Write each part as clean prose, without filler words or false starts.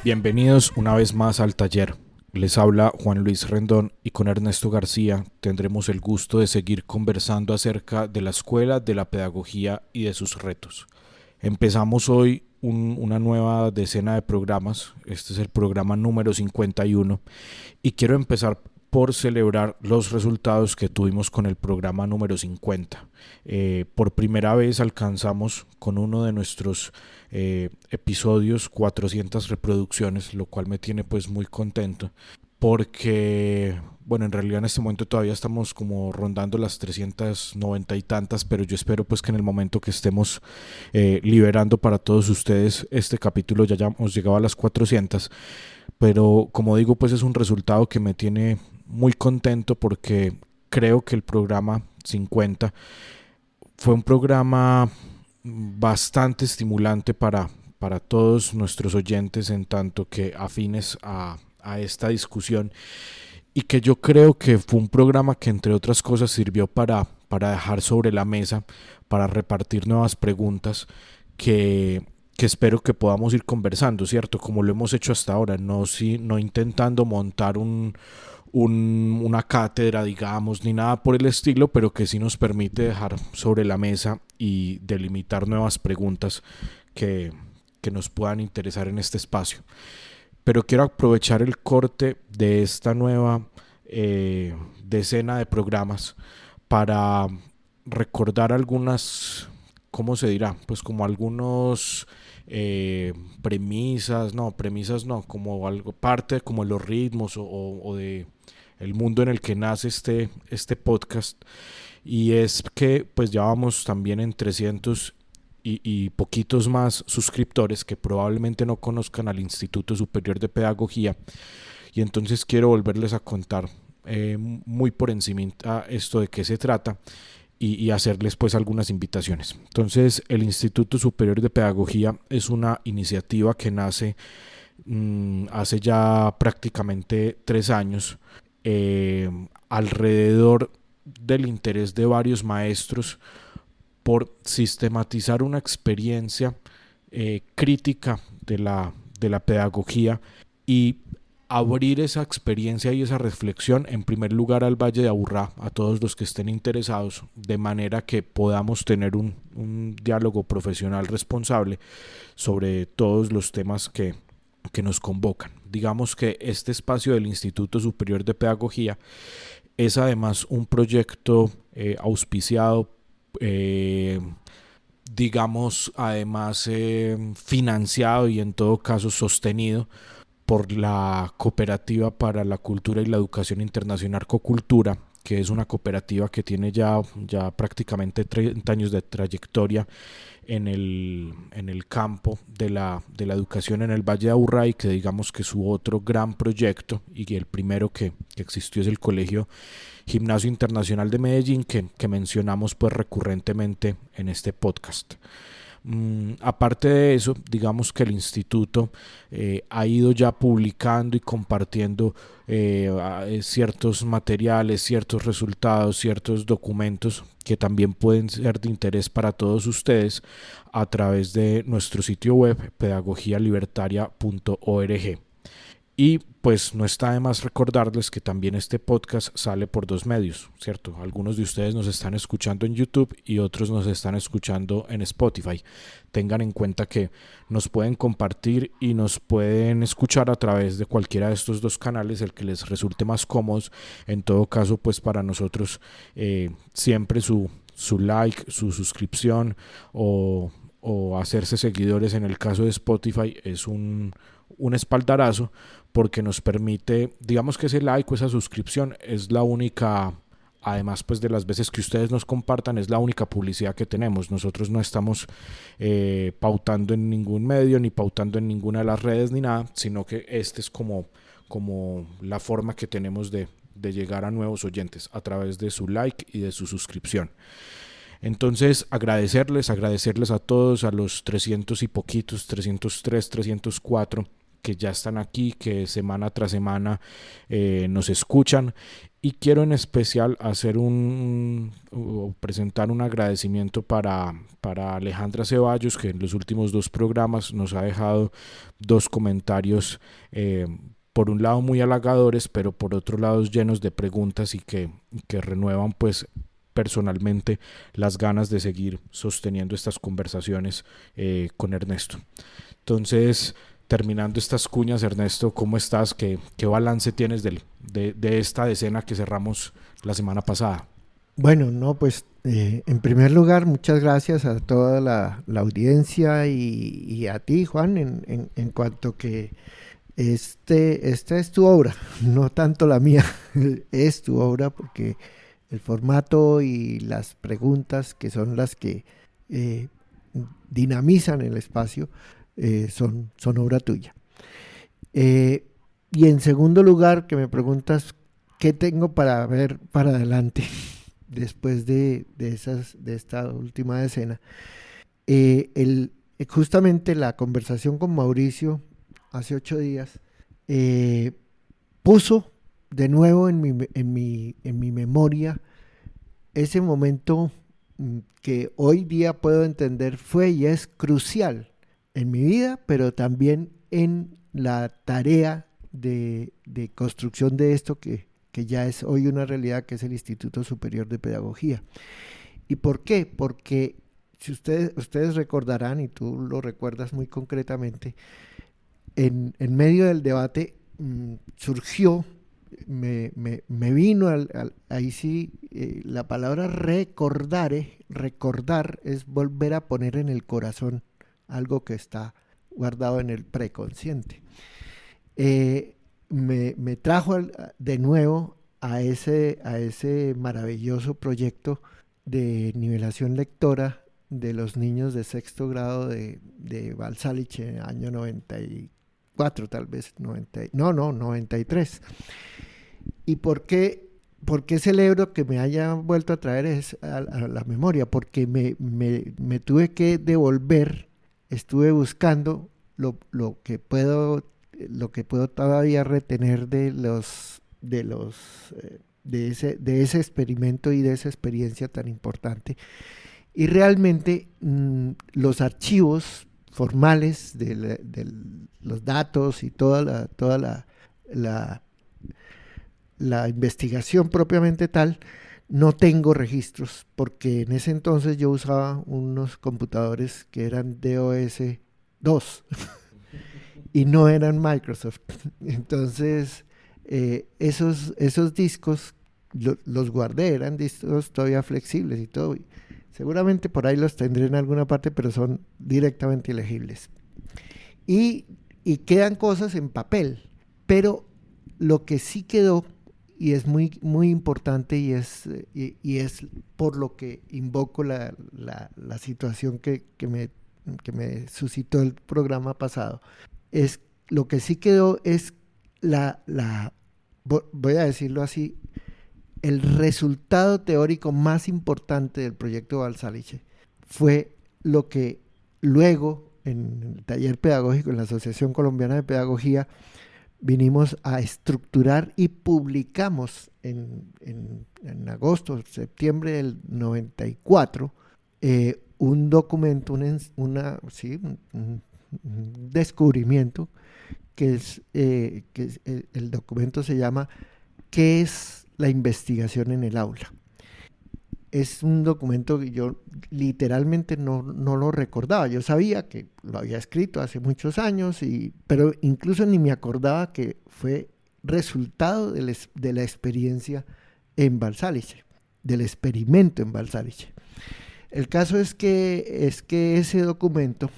Bienvenidos una vez más al taller. Les habla Juan Luis Rendón y con Ernesto García tendremos el gusto de seguir conversando acerca de la escuela, de la pedagogía y de sus retos. Empezamos hoy una nueva decena de programas. Este es el programa número 51 y quiero empezar por celebrar los resultados que tuvimos con el programa número 50. Por primera vez alcanzamos con uno de nuestros episodios 400 reproducciones, lo cual me tiene pues muy contento porque, bueno, en realidad en este momento todavía estamos como rondando las 390 y tantas, pero yo espero pues que en el momento que estemos liberando para todos ustedes este capítulo ya hayamos llegado a las 400. Pero como digo, pues es un resultado que me tiene muy contento porque creo que el programa 50 fue un programa bastante estimulante para todos nuestros oyentes en tanto que afines a esta discusión, y que yo creo que fue un programa que entre otras cosas sirvió para dejar sobre la mesa, para repartir nuevas preguntas que espero que podamos ir conversando, ¿cierto? Como lo hemos hecho hasta ahora, no, no intentando montar una cátedra, digamos, ni nada por el estilo, pero que sí nos permite dejar sobre la mesa y delimitar nuevas preguntas que nos puedan interesar en este espacio. Pero quiero aprovechar el corte de esta nueva decena de programas para recordar algunas, ¿cómo se dirá? Pues como algunos premisas no, como algo, parte como los ritmos o de el mundo en el que nace este podcast. Y es que pues ya vamos también en 300 y poquitos más suscriptores que probablemente no conozcan al Instituto Superior de Pedagogía, y entonces quiero volverles a contar muy por encima esto de qué se trata y hacerles pues algunas invitaciones. Entonces el Instituto Superior de Pedagogía es una iniciativa que nace hace ya prácticamente 3 años, alrededor del interés de varios maestros por sistematizar una experiencia crítica de la pedagogía y abrir esa experiencia y esa reflexión en primer lugar al Valle de Aburrá, a todos los que estén interesados, de manera que podamos tener un diálogo profesional responsable sobre todos los temas que nos convocan. Digamos que este espacio del Instituto Superior de Pedagogía es además un proyecto auspiciado, eh, digamos, además financiado y en todo caso sostenido por la Cooperativa para la Cultura y la Educación Internacional Cocultura, que es una cooperativa que tiene ya prácticamente 30 años de trayectoria en el campo de la educación en el Valle de Aburrá, y que digamos que su otro gran proyecto y el primero que existió es el Colegio Gimnasio Internacional de Medellín, que mencionamos pues recurrentemente en este podcast. Aparte de eso, digamos que el instituto ha ido ya publicando y compartiendo ciertos materiales, ciertos resultados, ciertos documentos que también pueden ser de interés para todos ustedes a través de nuestro sitio web pedagogialibertaria.org. Y pues no está de más recordarles que también este podcast sale por dos medios, ¿cierto? Algunos de ustedes nos están escuchando en YouTube y otros nos están escuchando en Spotify. Tengan en cuenta que nos pueden compartir y nos pueden escuchar a través de cualquiera de estos dos canales, el que les resulte más cómodo. En todo caso, pues para nosotros siempre su like, su suscripción o hacerse seguidores en el caso de Spotify es un espaldarazo, porque nos permite, digamos que ese like o esa suscripción es la única, además pues de las veces que ustedes nos compartan, es la única publicidad que tenemos. Nosotros no estamos pautando en ningún medio, ni pautando en ninguna de las redes, ni nada, sino que este es como la forma que tenemos de llegar a nuevos oyentes a través de su like y de su suscripción. Entonces agradecerles a todos, a los 300 y poquitos, 303, 304 que ya están aquí, que semana tras semana nos escuchan. Y quiero en especial hacer o presentar un agradecimiento para Alejandra Ceballos, que en los últimos 2 programas nos ha dejado 2 comentarios, por un lado muy halagadores, pero por otro lado llenos de preguntas y que renuevan pues personalmente las ganas de seguir sosteniendo estas conversaciones con Ernesto. Entonces, terminando estas cuñas, Ernesto, ¿cómo estás? ¿Qué balance tienes de esta decena que cerramos la semana pasada? Bueno, no, pues en primer lugar, muchas gracias a toda la audiencia y a ti, Juan, en cuanto que esta es tu obra, no tanto la mía, es tu obra porque el formato y las preguntas que son las que eh, dinamizan el espacio son obra tuya. Eh, y en segundo lugar, que me preguntas qué tengo para ver para adelante después de esta última decena. Justamente la conversación con Mauricio hace 8 días eh, puso de nuevo en mi memoria ese momento que hoy día puedo entender fue y es crucial en mi vida, pero también en la tarea de construcción de esto que ya es hoy una realidad, que es el Instituto Superior de Pedagogía. ¿Y por qué? Porque si ustedes recordarán, y tú lo recuerdas muy concretamente, en medio del debate surgió, me vino ahí sí, la palabra recordar es volver a poner en el corazón algo que está guardado en el preconsciente. Me trajo de nuevo a ese maravilloso proyecto de nivelación lectora de los niños de sexto grado de Balsáliche, año 94 tal vez, 90, no, 93. ¿Y por qué celebro que me haya vuelto a traer a la memoria? Porque me tuve que devolver, estuve buscando lo que puedo todavía retener de ese experimento y de esa experiencia tan importante. Y realmente los archivos formales de los datos y toda la investigación propiamente tal, no tengo registros, porque en ese entonces yo usaba unos computadores que eran DOS 2 y no eran Microsoft. Entonces, esos discos los guardé, eran discos todavía flexibles y todo. Seguramente por ahí los tendré en alguna parte, pero son directamente ilegibles. Y, y quedan cosas en papel, pero lo que sí quedó, y es muy, muy importante, y es por lo que invoco la situación que me suscitó el programa pasado, es lo que sí quedó es voy a decirlo así, el resultado teórico más importante del proyecto Balsáliche fue lo que luego en el taller pedagógico en la Asociación Colombiana de Pedagogía vinimos a estructurar y publicamos en agosto, septiembre del 94, un documento, un descubrimiento el documento se llama ¿Qué es la investigación en el aula? Es un documento que yo literalmente no lo recordaba. Yo sabía que lo había escrito hace muchos años, pero incluso ni me acordaba que fue resultado de la experiencia en Balsáliche, del experimento en Balsáliche. El caso es que ese documento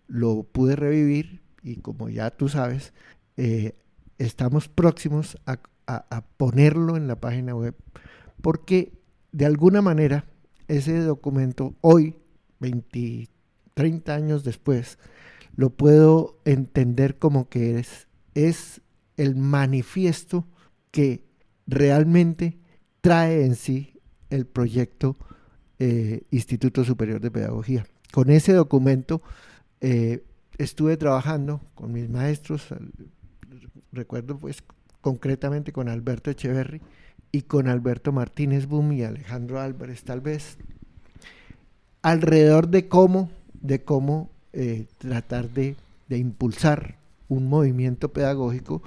lo pude revivir y, como ya tú sabes, estamos próximos a ponerlo en la página web, porque de alguna manera ese documento hoy, 30 años después, lo puedo entender como que es el manifiesto que realmente trae en sí el proyecto Instituto Superior de Pedagogía. Con ese documento estuve trabajando con mis maestros, recuerdo pues concretamente con Alberto Echeverry y con Alberto Martínez Boom y Alejandro Álvarez tal vez, alrededor de cómo tratar de impulsar un movimiento pedagógico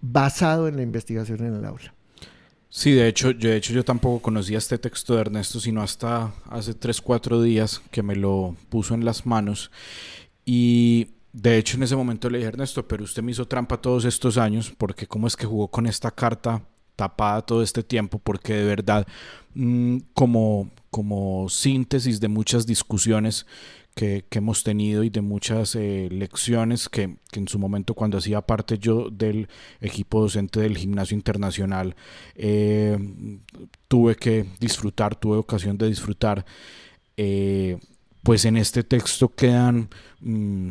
basado en la investigación en el aula. Sí, de hecho yo tampoco conocía este texto de Ernesto, sino hasta hace 3, 4 días que me lo puso en las manos. Y de hecho en ese momento le dije: Ernesto, pero usted me hizo trampa todos estos años, porque cómo es que jugó con esta carta tapada todo este tiempo, porque de verdad, como síntesis de muchas discusiones que hemos tenido y de muchas lecciones que en su momento, cuando hacía parte yo del equipo docente del Gimnasio Internacional, eh, tuve ocasión de disfrutar, eh, pues en este texto quedan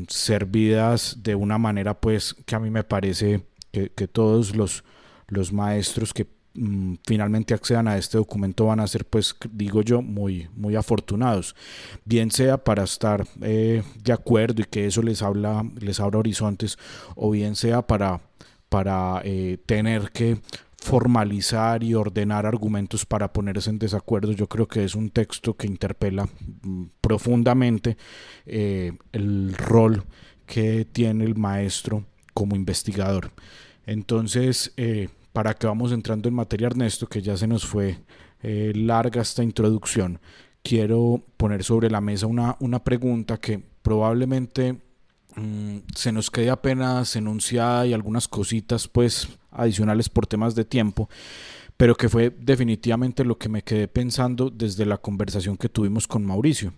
servidas de una manera pues que a mí me parece que todos los maestros que finalmente accedan a este documento van a ser, pues digo yo, muy, muy afortunados, bien sea para estar de acuerdo y que eso les abra horizontes, o bien sea para tener que formalizar y ordenar argumentos para ponerse en desacuerdo. Yo creo que es un texto que interpela profundamente el rol que tiene el maestro como investigador. Entonces, para que vamos entrando en materia, Ernesto, que ya se nos fue larga esta introducción, quiero poner sobre la mesa una pregunta que probablemente se nos quede apenas enunciada y algunas cositas pues adicionales por temas de tiempo, pero que fue definitivamente lo que me quedé pensando desde la conversación que tuvimos con Mauricio.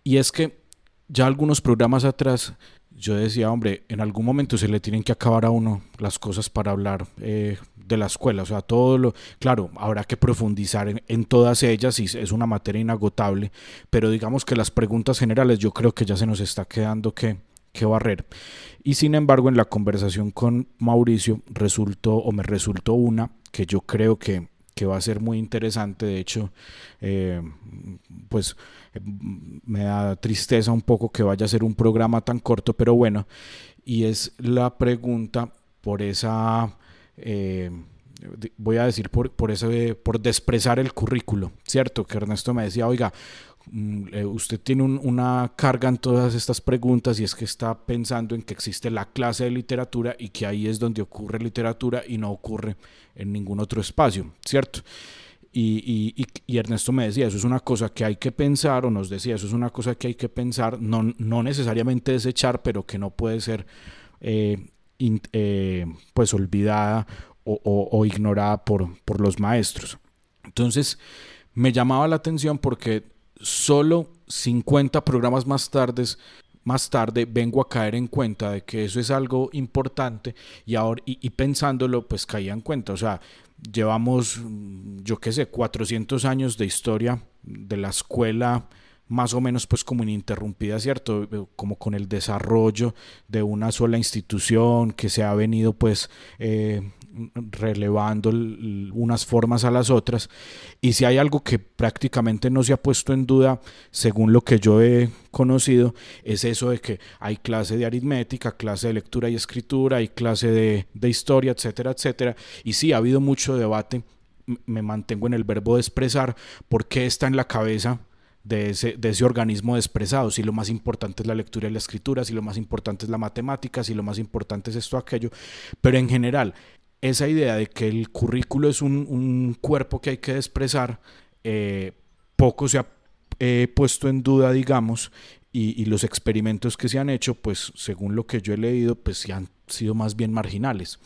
Y es que ya algunos programas atrás yo decía: hombre, en algún momento se le tienen que acabar a uno las cosas para hablar de la escuela, o sea, claro, habrá que profundizar en todas ellas y es una materia inagotable, pero digamos que las preguntas generales yo creo que ya se nos está quedando que barrer. Y sin embargo, en la conversación con Mauricio me resultó una que yo creo que va a ser muy interesante. De hecho, eh, pues me da tristeza un poco que vaya a ser un programa tan corto, pero bueno, y es la pregunta por esa, voy a decir, por desprezar el currículo, ¿cierto? Que Ernesto me decía: oiga, usted tiene una carga en todas estas preguntas, y es que está pensando en que existe la clase de literatura y que ahí es donde ocurre literatura y no ocurre en ningún otro espacio, ¿cierto? Y Ernesto me decía: eso es una cosa que hay que pensar, o nos decía: eso es una cosa que hay que pensar, no necesariamente desechar, pero que no puede ser pues olvidada o ignorada por los maestros. Entonces me llamaba la atención porque solo 50 programas más tarde vengo a caer en cuenta de que eso es algo importante, y ahora y pensándolo pues caía en cuenta, o sea, llevamos, yo qué sé, 400 años de historia de la escuela, más o menos pues como ininterrumpida, ¿cierto? Como con el desarrollo de una sola institución que se ha venido pues relevando unas formas a las otras. Y si hay algo que prácticamente no se ha puesto en duda, según lo que yo he conocido, es eso de que hay clase de aritmética, clase de lectura y escritura, hay clase de historia, etcétera, etcétera. Y sí, ha habido mucho debate. Me mantengo en el verbo de expresar, por qué está en la cabeza de ese organismo expresado, si lo más importante es la lectura y la escritura, si lo más importante es la matemática, si lo más importante es esto o aquello. Pero en general, esa idea de que el currículo es un cuerpo que hay que expresar, poco se ha puesto en duda, digamos, y los experimentos que se han hecho, pues según lo que yo he leído, pues sí han sido más bien marginales.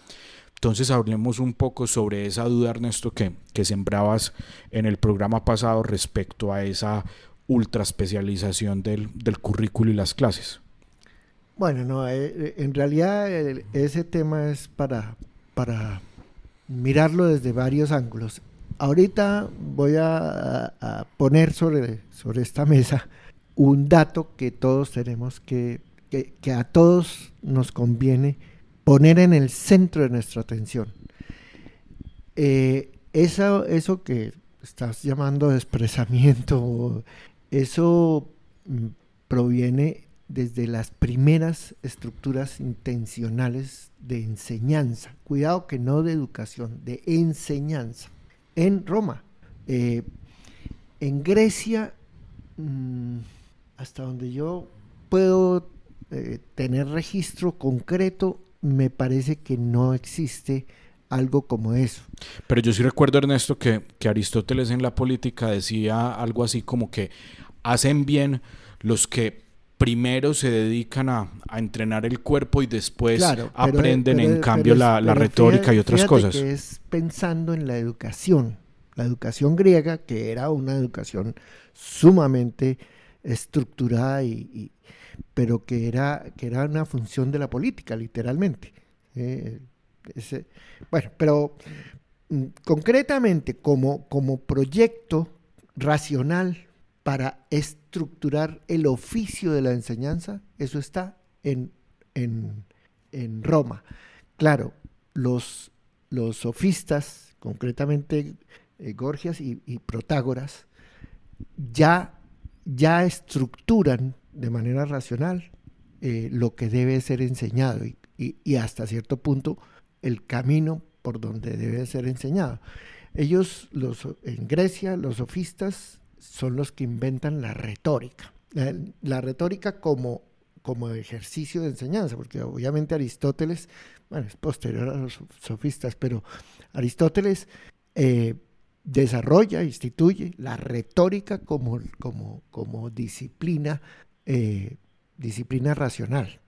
Entonces hablemos un poco sobre esa duda, Ernesto, que sembrabas en el programa pasado respecto a esa ultra especialización del currículo y las clases. Bueno, no, en realidad ese tema es para mirarlo desde varios ángulos. Ahorita voy a poner sobre esta mesa un dato que todos tenemos que a todos nos conviene poner en el centro de nuestra atención. Eso que estás llamando de expresamiento, eso proviene desde las primeras estructuras intencionales de enseñanza. Cuidado que no de educación, de enseñanza. En Roma. En Grecia, hasta donde yo puedo tener registro concreto, me parece que no existe algo como eso. Pero yo sí recuerdo, Ernesto, que Aristóteles en la política decía algo así como que hacen bien los que primero se dedican a entrenar el cuerpo y después aprenden en cambio la retórica y otras cosas. Que es pensando en la educación griega, que era una educación sumamente estructurada, pero que era una función de la política, literalmente. Bueno, pero concretamente como proyecto racional para estructurar el oficio de la enseñanza, eso está en Roma. Claro, los sofistas, concretamente Gorgias y Protágoras, ya estructuran de manera racional lo que debe ser enseñado y hasta cierto punto el camino por donde debe ser enseñado. Ellos, en Grecia, los sofistas son los que inventan la retórica. La retórica como ejercicio de enseñanza, porque obviamente Aristóteles, bueno, es posterior a los sofistas, pero Aristóteles desarrolla, instituye la retórica como disciplina racional.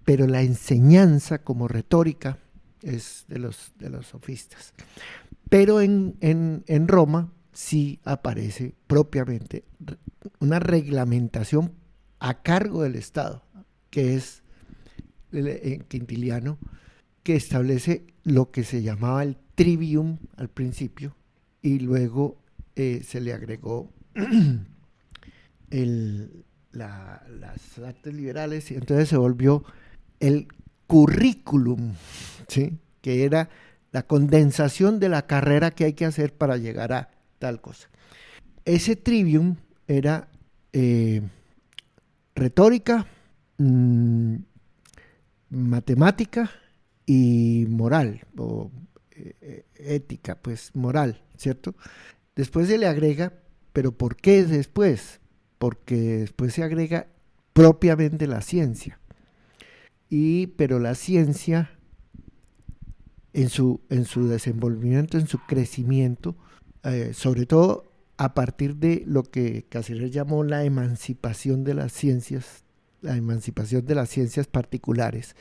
Pero la enseñanza como retórica es de los sofistas. Pero en Roma sí aparece propiamente una reglamentación a cargo del Estado, que es Quintiliano, que establece lo que se llamaba el trivium al principio, y luego se le agregó las artes liberales, y entonces se volvió el currículum, ¿sí? Que era la condensación de la carrera que hay que hacer para llegar a tal cosa. Ese trivium era retórica, matemática y moral, o ética, pues moral, ¿cierto? Después se le agrega, ¿pero por qué después? Porque después se agrega propiamente la ciencia. Pero la ciencia en su desenvolvimiento, en su crecimiento, sobre todo a partir de lo que Cassirer llamó la emancipación de las ciencias particulares,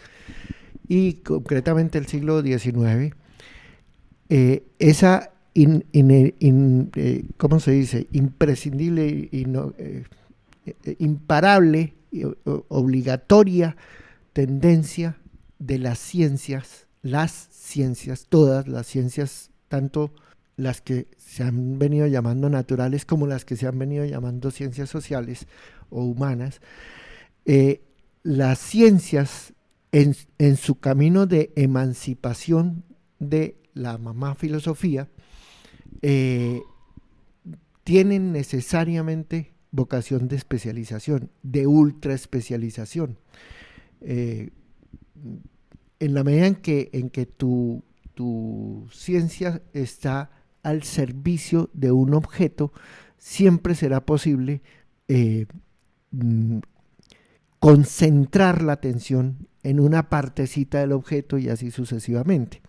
y concretamente el siglo XIX, esa ¿cómo se dice? Imprescindible y imparable, obligatoria tendencia de las ciencias, todas las ciencias, tanto las que se han venido llamando naturales como las que se han venido llamando ciencias sociales o humanas, las ciencias en su camino de emancipación de la mamá filosofía, tienen necesariamente vocación de especialización, de ultra especialización. En la medida en que tu ciencia está al servicio de un objeto, siempre será posible concentrar la atención en una partecita del objeto y así sucesivamente.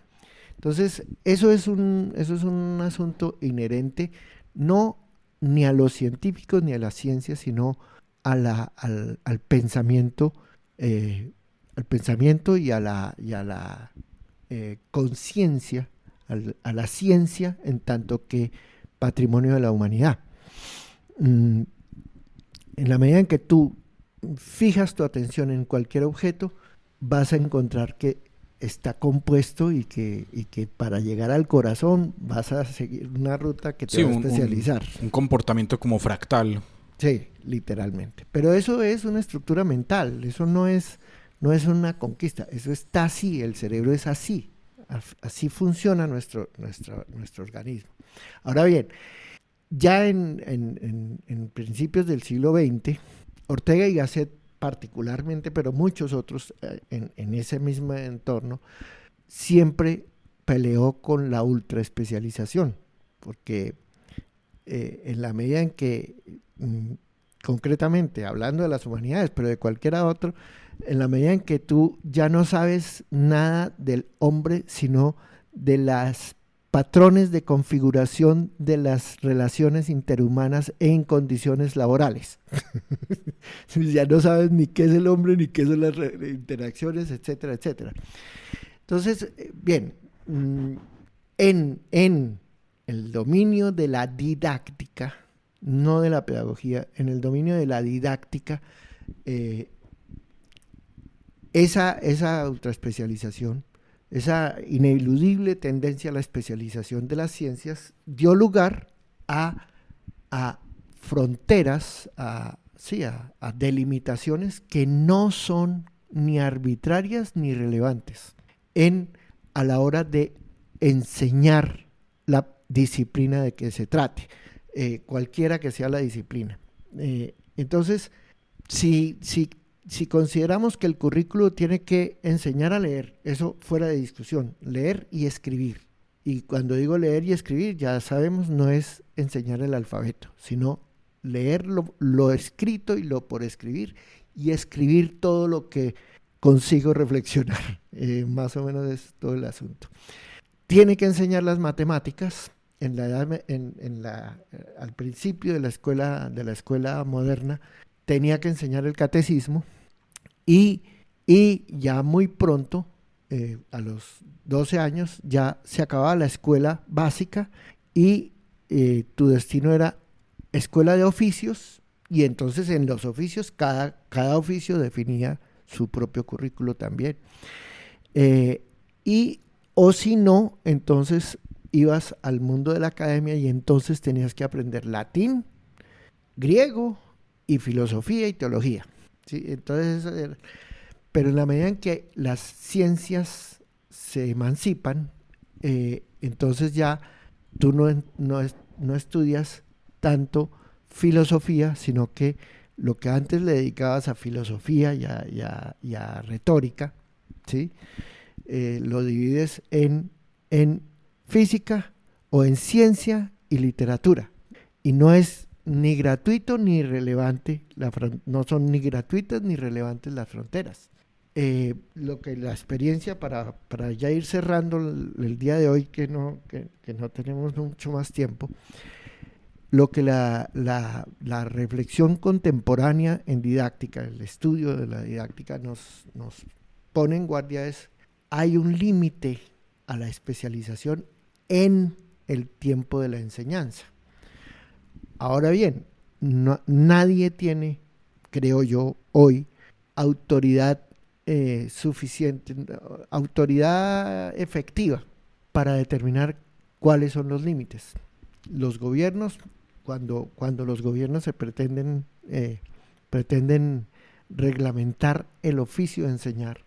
Entonces, eso es un asunto inherente, no ni a los científicos ni a la ciencia, sino al pensamiento, y a la conciencia, a la ciencia en tanto que patrimonio de la humanidad. En la medida en que tú fijas tu atención en cualquier objeto, vas a encontrar que está compuesto y que para llegar al corazón vas a seguir una ruta que te va a especializar. Un comportamiento como fractal. Sí, literalmente. Pero eso es una estructura mental, eso no es una conquista, eso está así, el cerebro es así. Así funciona nuestro organismo. Ahora bien, ya en principios del siglo XX, Ortega y Gasset particularmente, pero muchos otros en ese mismo entorno, siempre peleó con la ultraespecialización, porque en la medida en que, concretamente, hablando de las humanidades, pero de cualquiera otro, en la medida en que tú ya no sabes nada del hombre, sino de los patrones de configuración de las relaciones interhumanas en condiciones laborales. Ya no sabes ni qué es el hombre, ni qué son las interacciones, etcétera, etcétera. Entonces, bien, en el dominio de la didáctica, no de la pedagogía, en el dominio de la didáctica, esa ultraespecialización, esa ineludible tendencia a la especialización de las ciencias dio lugar a fronteras, a delimitaciones que no son ni arbitrarias ni relevantes a la hora de enseñar la disciplina de que se trate, cualquiera que sea la disciplina. Entonces, si consideramos que el currículo tiene que enseñar a leer, eso fuera de discusión, leer y escribir. Y cuando digo leer y escribir, ya sabemos, no es enseñar el alfabeto, sino leer lo escrito y lo por escribir, y escribir todo lo que consigo reflexionar. Más o menos es todo el asunto. Tiene que enseñar las matemáticas. Al principio de la escuela moderna, tenía que enseñar el catecismo, y ya muy pronto, a los 12 años, ya se acababa la escuela básica, y tu destino era escuela de oficios, y entonces en los oficios cada oficio definía su propio currículo también. O si no, entonces ibas al mundo de la academia, y entonces tenías que aprender latín, griego y filosofía y teología, ¿sí? Entonces, pero en la medida en que las ciencias se emancipan, entonces ya tú no estudias tanto filosofía, sino que lo que antes le dedicabas a filosofía y a retórica, ¿sí? Lo divides en física o en ciencia y literatura, y no es ni gratuito ni relevante, no son ni gratuitas ni relevantes las fronteras. Lo que la experiencia, para ya ir cerrando el día de hoy, que no tenemos mucho más tiempo, lo que la reflexión contemporánea en didáctica, el estudio de la didáctica nos pone en guardia es: hay un límite a la especialización en el tiempo de la enseñanza. Ahora bien, nadie tiene, creo yo, hoy autoridad suficiente, autoridad efectiva para determinar cuáles son los límites. Los gobiernos, cuando los gobiernos se pretenden reglamentar el oficio de enseñar,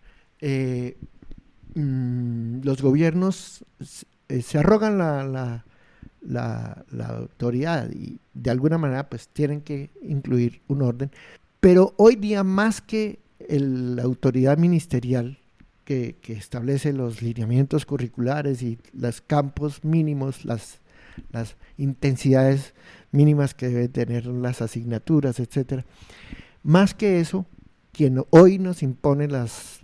los gobiernos se arrogan la autoridad, y de alguna manera pues tienen que incluir un orden, pero hoy día, más que la autoridad ministerial que establece los lineamientos curriculares y los campos mínimos, las intensidades mínimas que deben tener las asignaturas, etcétera, más que eso, quien hoy nos impone las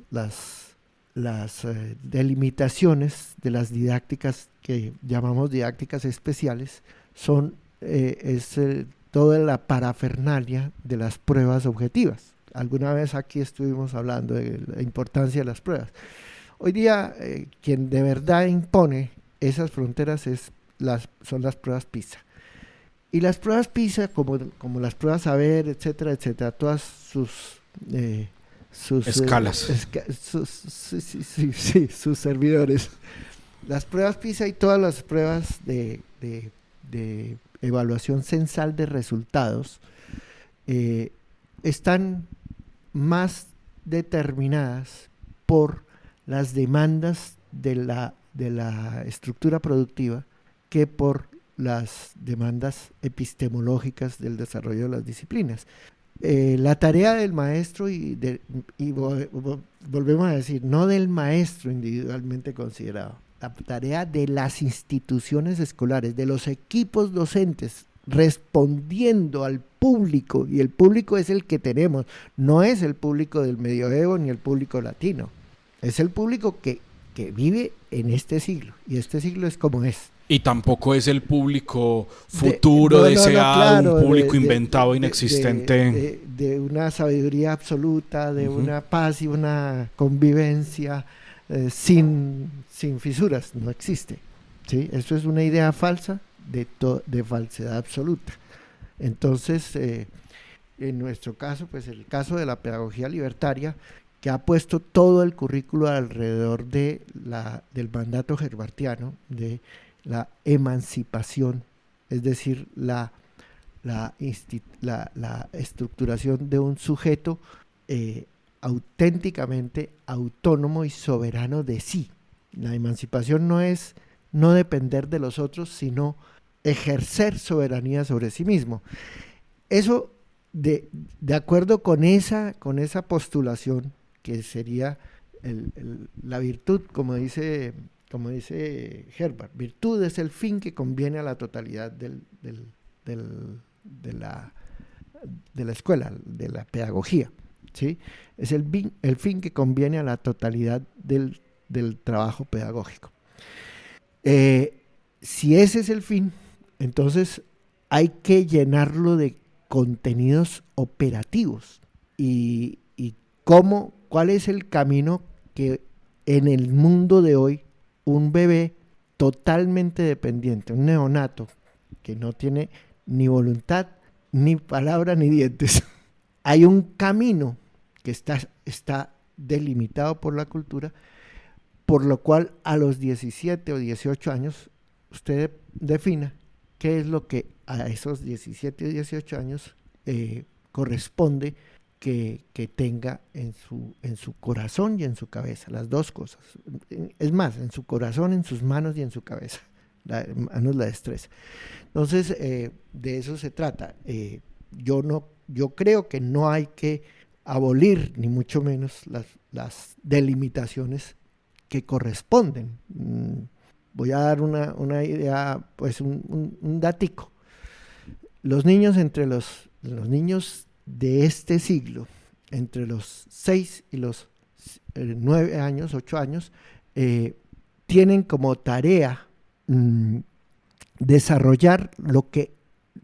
delimitaciones de las didácticas que llamamos didácticas especiales es toda la parafernalia de las pruebas objetivas. Alguna vez aquí estuvimos hablando de la importancia de las pruebas. Hoy día quien de verdad impone esas fronteras son las pruebas PISA. Y las pruebas PISA, como las pruebas saber, etcétera, etcétera, todas sus escalas, sus servidores. Las pruebas PISA y todas las pruebas de evaluación censal de resultados están más determinadas por las demandas de la estructura productiva que por las demandas epistemológicas del desarrollo de las disciplinas. La tarea del maestro volvemos a decir, no del maestro individualmente considerado, la tarea de las instituciones escolares, de los equipos docentes, respondiendo al público, y el público es el que tenemos, no es el público del medioevo ni el público latino, es el público que vive en este siglo, y este siglo es como es. Y tampoco es el público futuro, deseado, claro, un público inventado, inexistente. De una sabiduría absoluta, de una paz y una convivencia sin fisuras, no existe. ¿Sí? Eso es una idea falsa de falsedad absoluta. Entonces, en nuestro caso, pues el caso de la pedagogía libertaria, que ha puesto todo el currículo alrededor del mandato herbartiano, de la emancipación, es decir, la estructuración de un sujeto auténticamente autónomo y soberano de sí. La emancipación no es no depender de los otros, sino ejercer soberanía sobre sí mismo. Eso, de acuerdo con esa postulación, que sería la virtud, como dice Herbart, virtud es el fin que conviene a la totalidad de la escuela, de la pedagogía, ¿sí? Es el fin que conviene a la totalidad del trabajo pedagógico. Si ese es el fin, entonces hay que llenarlo de contenidos operativos. ¿Y cuál es el camino que en el mundo de hoy un bebé totalmente dependiente, un neonato que no tiene ni voluntad, ni palabra, ni dientes? Hay un camino que está delimitado por la cultura, por lo cual a los 17 o 18 años usted defina qué es lo que a esos 17 o 18 años corresponde que tenga en su corazón y en su cabeza, las dos cosas. Es más, en su corazón, en sus manos y en su cabeza. Manos la destreza. Entonces, de eso se trata. Yo creo que no hay que abolir, ni mucho menos, las delimitaciones que corresponden. Voy a dar una idea, pues un datico. Los niños los niños de este siglo, entre los 6 y los 9 años, 8 años, tienen como tarea desarrollar lo que,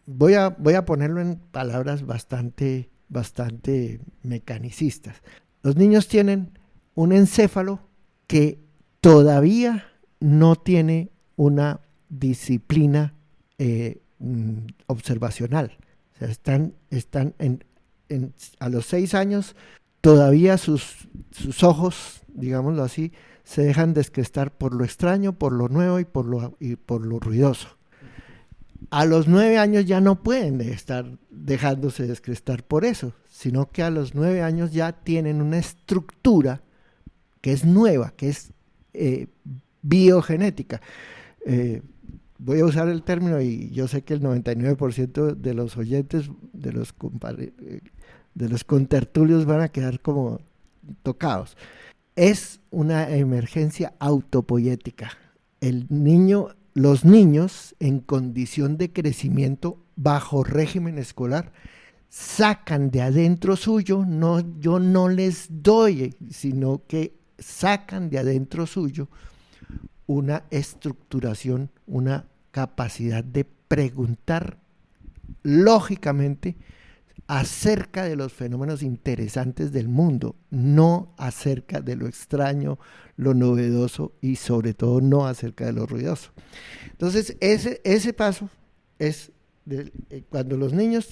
voy a ponerlo en palabras bastante mecanicistas. Los niños tienen un encéfalo que todavía no tiene una disciplina observacional. O sea, están a los 6 años, todavía sus ojos, digámoslo así, se dejan descrestar por lo extraño, por lo nuevo y por lo ruidoso. A los 9 años ya no pueden estar dejándose descrestar por eso, sino que a los 9 años ya tienen una estructura que es nueva, que es biogenética. Voy a usar el término, y yo sé que el 99% de los oyentes, de los contertulios, van a quedar como tocados. Es una emergencia autopoética. Los niños en condición de crecimiento bajo régimen escolar sacan de adentro suyo, yo no les doy, sino que sacan de adentro suyo una estructuración, una capacidad de preguntar lógicamente acerca de los fenómenos interesantes del mundo, no acerca de lo extraño, lo novedoso y sobre todo no acerca de lo ruidoso. Entonces, ese paso es cuando los niños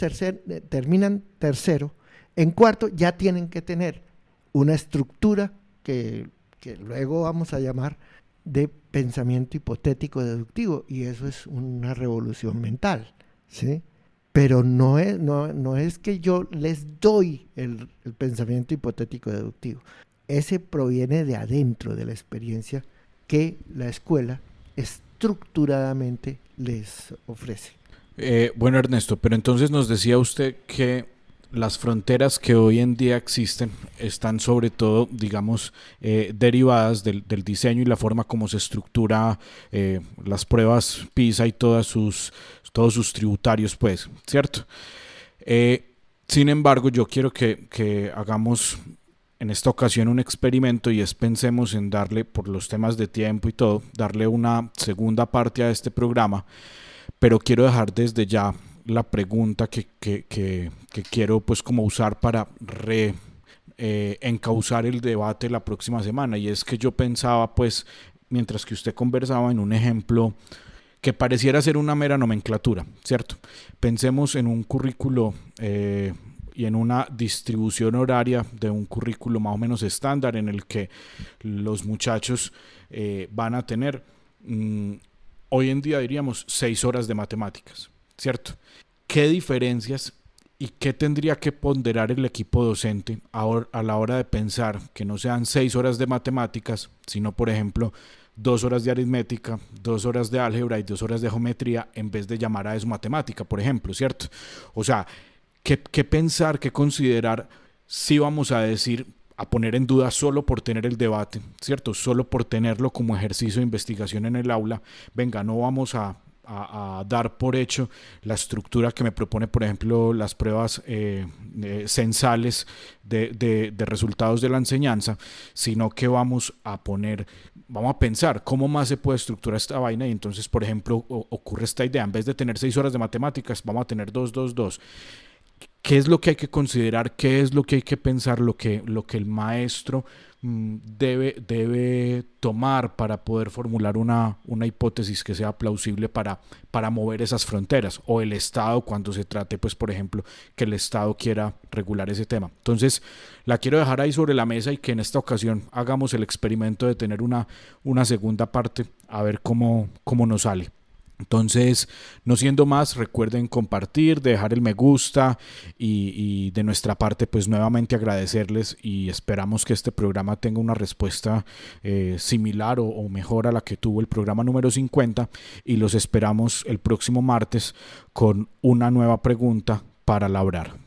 terminan tercero, en cuarto ya tienen que tener una estructura que luego vamos a llamar de pensamiento hipotético deductivo, y eso es una revolución mental, ¿sí? Pero no es que yo les doy el pensamiento hipotético deductivo. Ese proviene de adentro, de la experiencia que la escuela estructuradamente les ofrece. Bueno, Ernesto, pero entonces nos decía usted que Las fronteras que hoy en día existen están sobre todo, digamos, derivadas del diseño y la forma como se estructura las pruebas PISA y todos sus tributarios, pues, ¿cierto? Sin embargo, yo quiero que hagamos en esta ocasión un experimento y es pensemos en darle, por los temas de tiempo y todo, darle una segunda parte a este programa, pero quiero dejar desde ya la pregunta que quiero pues como usar para encauzar el debate la próxima semana, y es que yo pensaba pues mientras que usted conversaba en un ejemplo que pareciera ser una mera nomenclatura, ¿cierto? Pensemos en un currículo y en una distribución horaria de un currículo más o menos estándar en el que los muchachos van a tener, hoy en día diríamos, 6 horas de matemáticas, ¿cierto? ¿Qué diferencias y qué tendría que ponderar el equipo docente a la hora de pensar que no sean 6 horas de matemáticas, sino, por ejemplo, 2 horas de aritmética, 2 horas de álgebra y 2 horas de geometría, en vez de llamar a eso matemática, por ejemplo, ¿cierto? O sea, ¿qué pensar, qué considerar si vamos a decir, a poner en duda solo por tener el debate, ¿cierto? Solo por tenerlo como ejercicio de investigación en el aula? Venga, no vamos a dar por hecho la estructura que me propone, por ejemplo, las pruebas censales de resultados de la enseñanza, sino que vamos a pensar cómo más se puede estructurar esta vaina, y entonces, por ejemplo, ocurre esta idea: en vez de tener 6 horas de matemáticas, vamos a tener 2, 2, 2. ¿Qué es lo que hay que considerar? ¿Qué es lo que hay que pensar? Lo que el maestro debe tomar para poder formular una hipótesis que sea plausible para mover esas fronteras, o el Estado cuando se trate, pues, por ejemplo, que el Estado quiera regular ese tema. Entonces, la quiero dejar ahí sobre la mesa y que en esta ocasión hagamos el experimento de tener una segunda parte, a ver cómo nos sale. Entonces, no siendo más, recuerden compartir, dejar el me gusta y de nuestra parte, pues nuevamente agradecerles, y esperamos que este programa tenga una respuesta similar o mejor a la que tuvo el programa número 50, y los esperamos el próximo martes con una nueva pregunta para labrar.